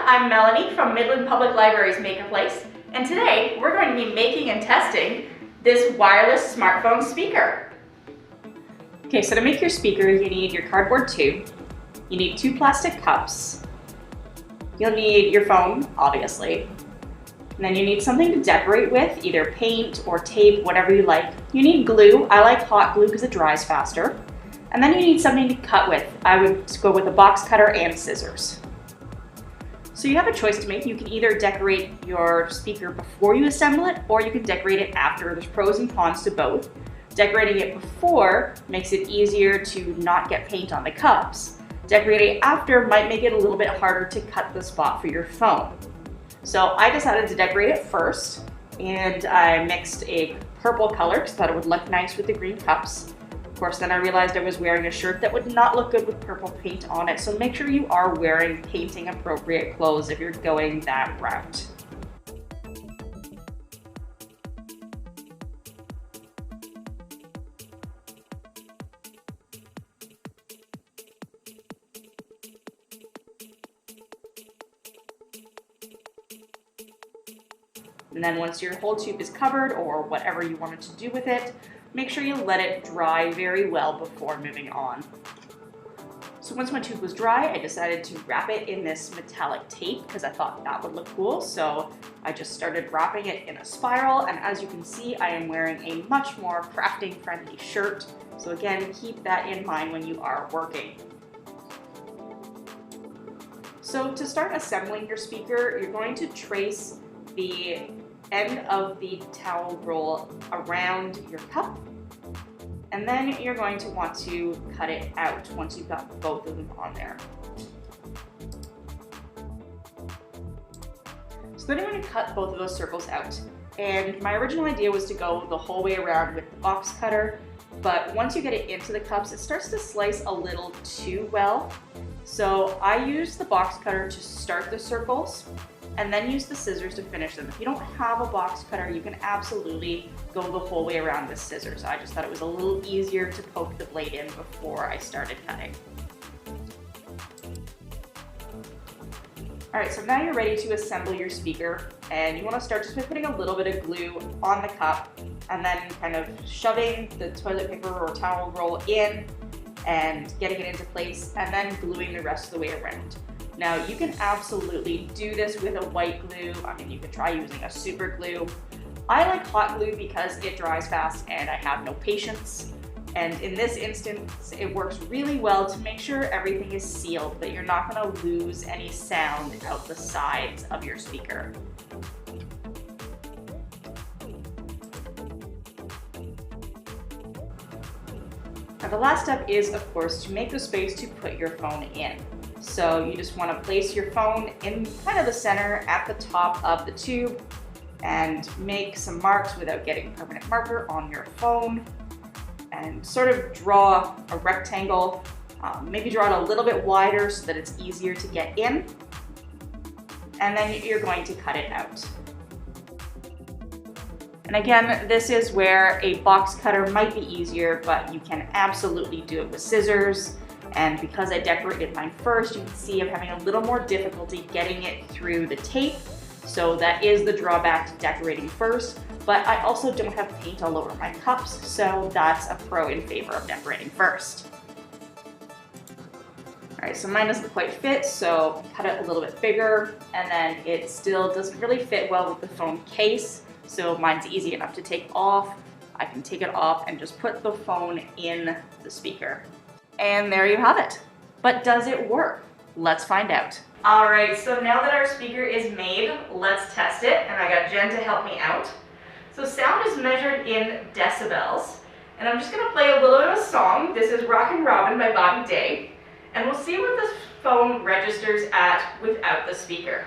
I'm Melanie from Midland Public Library's Maker Place, and today we're going to be making and testing this wireless smartphone speaker. Okay, so to make your speaker, you need your cardboard tube, you need 2 plastic cups, you'll need your phone, obviously, and then you need something to decorate with, either paint or tape, whatever you like. You need glue. I like hot glue because it dries faster. And then you need something to cut with. I would go with a box cutter and scissors. So you have a choice to make. You can either decorate your speaker before you assemble it, or you can decorate it after. There's pros and cons to both. Decorating it before makes it easier to not get paint on the cups. Decorating after might make it a little bit harder to cut the spot for your phone. So I decided to decorate it first, and I mixed a purple color because I thought it would look nice with the green cups. Of course, then I realized I was wearing a shirt that would not look good with purple paint on it, so make sure you are wearing painting appropriate clothes if you're going that route. And then once your whole tube is covered, or whatever you wanted to do with it, make sure you let it dry very well before moving on. So once my tube was dry, I decided to wrap it in this metallic tape because I thought that would look cool. So I just started wrapping it in a spiral, and as you can see, I am wearing a much more crafting friendly shirt. So again, keep that in mind when you are working. So to start assembling your speaker, you're going to trace the end of the towel roll around your cup, and then you're going to want to cut it out once you've got both of them on there. So then I'm going to cut both of those circles out, and my original idea was to go the whole way around with the box cutter, but once you get it into the cups, it starts to slice a little too well. So I used the box cutter to start the circles, and then use the scissors to finish them. If you don't have a box cutter, you can absolutely go the whole way around with scissors. I just thought it was a little easier to poke the blade in before I started cutting. All right, so now you're ready to assemble your speaker, and you want to start just by putting a little bit of glue on the cup, and then kind of shoving the toilet paper or towel roll in and getting it into place, and then gluing the rest of the way around. Now you can absolutely do this with a white glue. I mean, you could try using a super glue. I like hot glue because it dries fast and I have no patience. And in this instance, it works really well to make sure everything is sealed, that you're not going to lose any sound out the sides of your speaker. Now the last step is, of course, to make the space to put your phone in. So you just want to place your phone in kind of the center at the top of the tube and make some marks without getting permanent marker on your phone, and sort of draw a rectangle. Maybe draw it a little bit wider so that it's easier to get in, and then you're going to cut it out. And again, this is where a box cutter might be easier, but you can absolutely do it with scissors. And because I decorated mine first, you can see I'm having a little more difficulty getting it through the tape. So that is the drawback to decorating first. But I also don't have paint all over my cups, so that's a pro in favor of decorating first. All right, so mine doesn't quite fit, so cut it a little bit bigger, and then it still doesn't really fit well with the phone case. So mine's easy enough to take off. I can take it off and just put the phone in the speaker. And there you have it. But does it work? Let's find out. All right, so now that our speaker is made, let's test it. And I got Jen to help me out. So sound is measured in decibels. And I'm just gonna play a little bit of a song. This is Rockin' Robin by Bobby Day. And we'll see what this phone registers at without the speaker.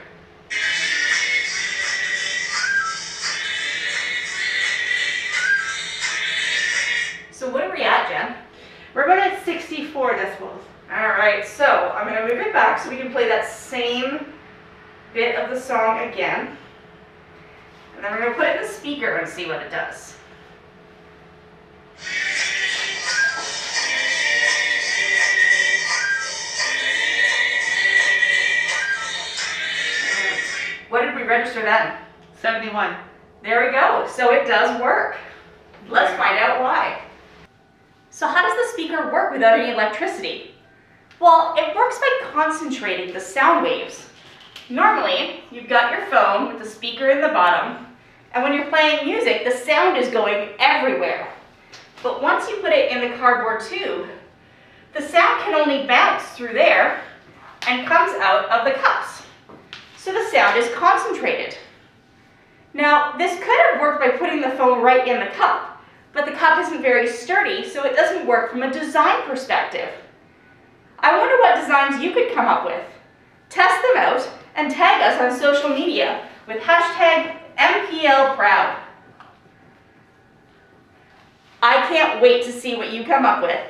So what are we at, Jen? We're about at 64 decibels. All right, so I'm going to move it back so we can play that same bit of the song again. And then we're going to put it in the speaker and see what it does. transistor then? 71. There we go. So it does work. Let's find out why. So how does the speaker work without any electricity? Well, it works by concentrating the sound waves. Normally, you've got your phone with the speaker in the bottom, and when you're playing music, the sound is going everywhere. But once you put it in the cardboard tube, the sound can only bounce through there and comes out of the cups. So the sound is concentrated. Now, this could have worked by putting the phone right in the cup, but the cup isn't very sturdy, so it doesn't work from a design perspective. I wonder what designs you could come up with. Test them out and tag us on social media with hashtag mplproud. I can't wait to see what you come up with.